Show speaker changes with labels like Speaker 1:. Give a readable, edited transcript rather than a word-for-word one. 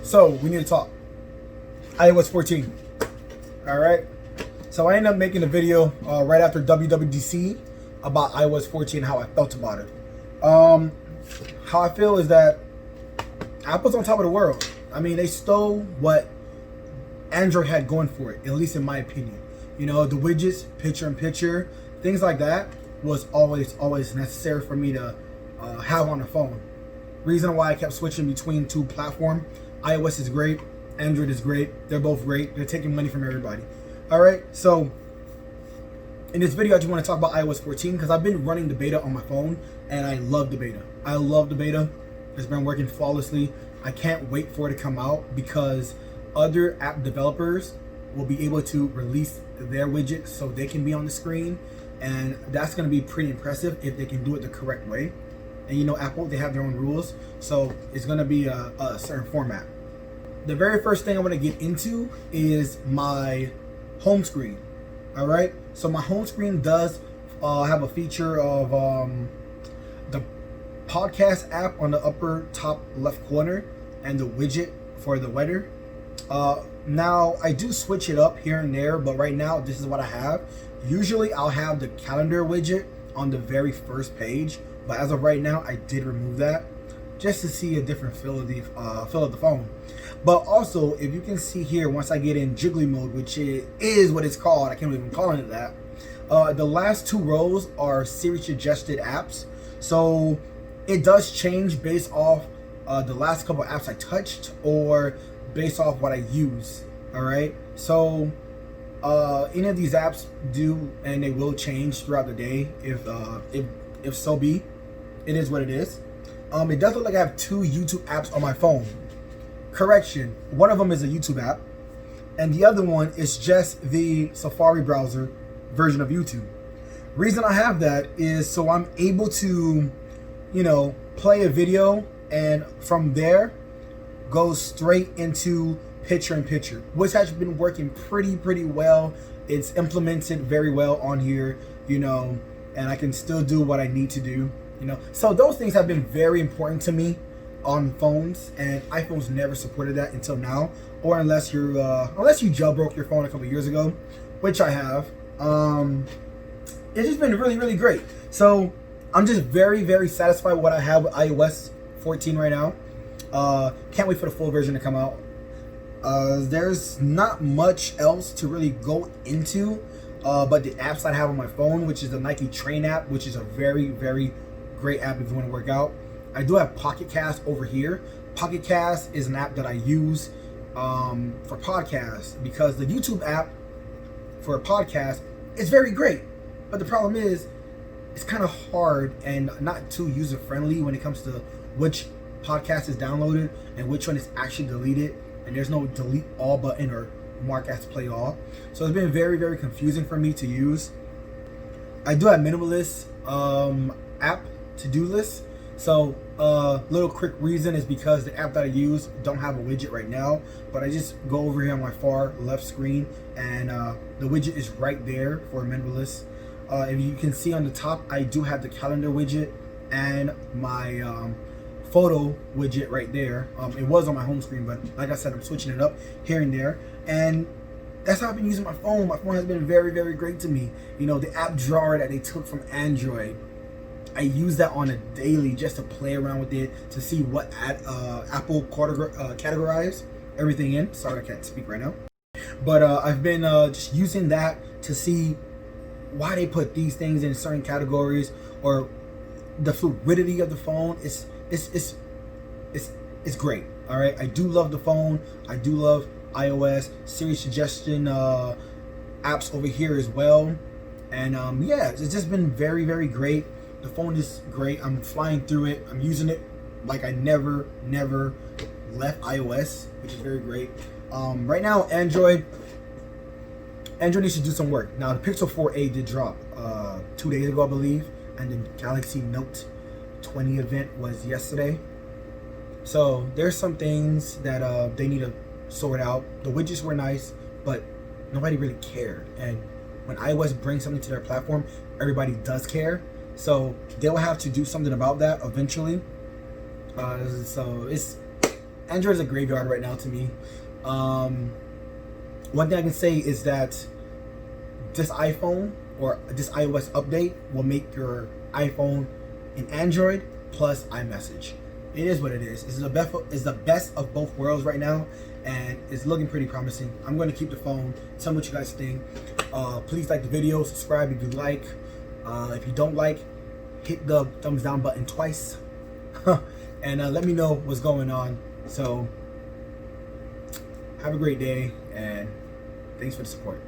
Speaker 1: So we need to talk. iOS 14. All right. So I ended up making a video right after WWDC about iOS 14 and how I felt about it. How I feel is that Apple's on top of the world. I mean, they stole what Android had going for it, at least in my opinion. You know, the widgets, picture-in-picture, things like that was always necessary for me to have on the phone. Reason why I kept switching between two platforms. iOS is great, Android is great. They're both great. They're taking money from everybody. All right, so in this video, I just want to talk about iOS 14 because I've been running the beta on my phone and I love the beta. I love the beta. It's been working flawlessly. I can't wait for it to come out because other app developers will be able to release their widgets so they can be on the screen, and that's going to be pretty impressive if they can do it the correct way. And you know, Apple, they have their own rules, so it's going to be a certain format. The very first thing I want to get into is my home screen. All right, so my home screen does have a feature of the podcast app on the upper top left corner and the widget for the weather. Now I do switch it up here and there, but right now this is what I have. Usually I'll have the calendar widget on the very first page, but as of right now I did remove that just to see a different feel of the phone. But also, if you can see here, once I get in jiggly mode, which is what it's called, I can't even call it that, the last two rows are Siri suggested apps. So it does change based off the last couple of apps I touched or based off what I use. All right, so any of these apps do, and they will change throughout the day if so be. It is what it is. It does look like I have two YouTube apps on my phone. Correction, one of them is a YouTube app and the other one is just the Safari browser version of YouTube. Reason I have that is so I'm able to, you know, play a video and from there go straight into picture-in-picture, which has been working pretty well. It's implemented very well on here, you know, and I can still do what I need to do, you know. So those things have been very important to me on phones, and iPhones never supported that until now, or unless you jailbroke your phone a couple years ago, which I have. It's just been really great. So I'm just very satisfied with what I have with iOS 14 right now. Can't wait for the full version to come out. There's not much else to really go into, but the apps I have on my phone, which is the Nike Train app, which is a very great app if you want to work out. I do have Pocket Cast over here. Pocket Cast is an app that I use for podcasts because the YouTube app for a podcast is very great. But the problem is it's kind of hard and not too user friendly when it comes to which podcast is downloaded and which one is actually deleted. And there's no delete all button or mark as play all. So it's been very confusing for me to use. I do have minimalist app to-do list. So little quick reason is because the app that I use don't have a widget right now, but I just go over here on my far left screen and the widget is right there for minimalist. If you can see on the top, I do have the calendar widget and my photo widget right there. It was on my home screen, but like I said, I'm switching it up here and there, and that's how I've been using my phone. My phone has been very great to me. You know, the app drawer that they took from Android, I use that on a daily just to play around with it to see what Apple categorize everything in. Sorry, I can't speak right now, but I've been just using that to see why they put these things in certain categories, or the fluidity of the phone. It's great. All right, I do love the phone. I do love iOS Siri suggestion apps over here as well, and yeah, it's just been very great. The phone is great. I'm flying through it. I'm using it like I never left iOS, which is very great. Right now, Android needs to do some work. Now, the Pixel 4a did drop 2 days ago, I believe, and the Galaxy Note 20 event was yesterday. So there's some things that they need to sort out. The widgets were nice, but nobody really cared. And when iOS brings something to their platform, everybody does care. So they'll have to do something about that eventually. So it's Android is a graveyard right now to me. One thing I can say is that this iPhone or this iOS update will make your iPhone an Android plus iMessage. It is what it is. It's the best of both worlds right now, and it's looking pretty promising. I'm going to keep the phone. Tell me what you guys think. Please like the video, subscribe if you like. If you don't like, hit the thumbs down button twice. And let me know what's going on. So have a great day, and thanks for the support.